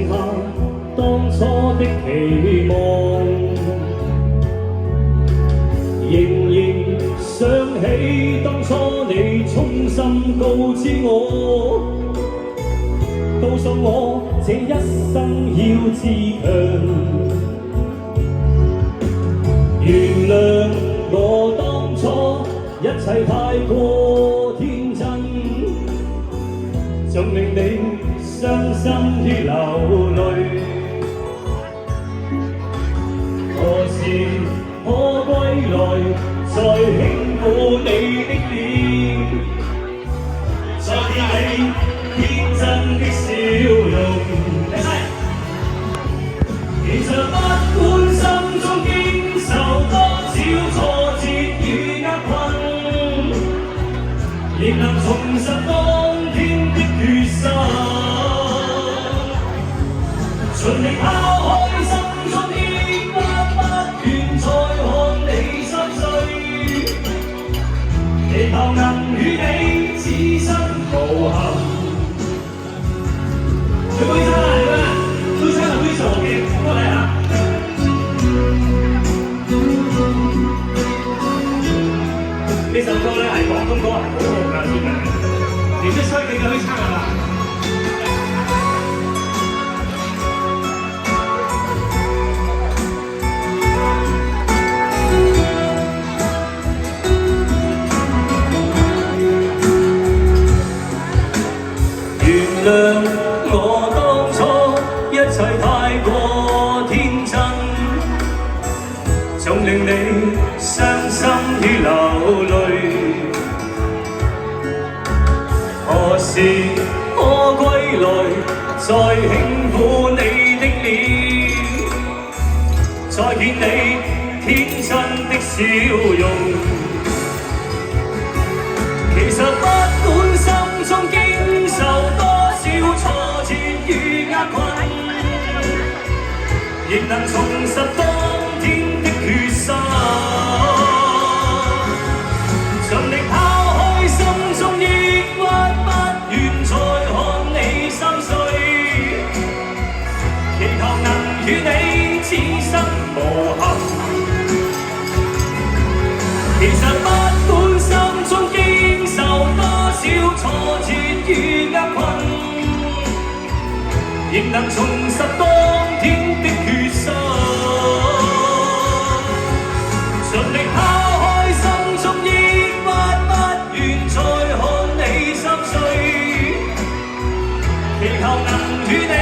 剩下當初的期望，仍然想起當初你衷心告知我，告訴我這一生要自強。原諒我當初一切太過天真，總令你傷心於流淚。何時可歸來，再輕撫你的臉，再見你天真的笑容。其實不管心中經受多少挫折與厄困，亦能重拾當天的決心，盡力拋開心中抑鬱，不願再看你心碎，祈求能與你此生無憾。佢杯餐係咩？杯餐係杯傻嘅，過嚟啊！呢首歌咧係廣東歌，係好紅㗎，知唔知？你是唱給各位唱的吧？原諒我當初一切太過天真，總令你傷心與流淚。何時可歸來，再輕撫你的臉，再見你天真的笑容。其實不管心中經受多少挫折與厄困，亦能重拾當天的決心，盡力拋開心中抑鬱，不願再看你心碎，祈求能與你此生無憾。其實不管心中經受多少挫折與厄困，亦能重拾當天的決心，盡力拋開心中抑鬱，不願再看你心碎，祈求能與你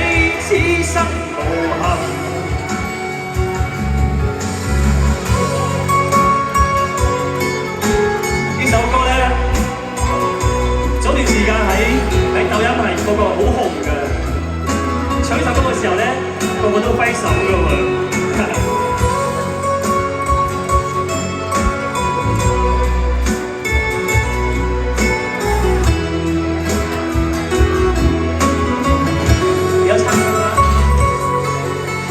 此生無憾。呢首歌咧，早段時間喺抖音係嗰個好紅嘅。唱呢首歌嘅時候咧，個個都揮手㗎喎。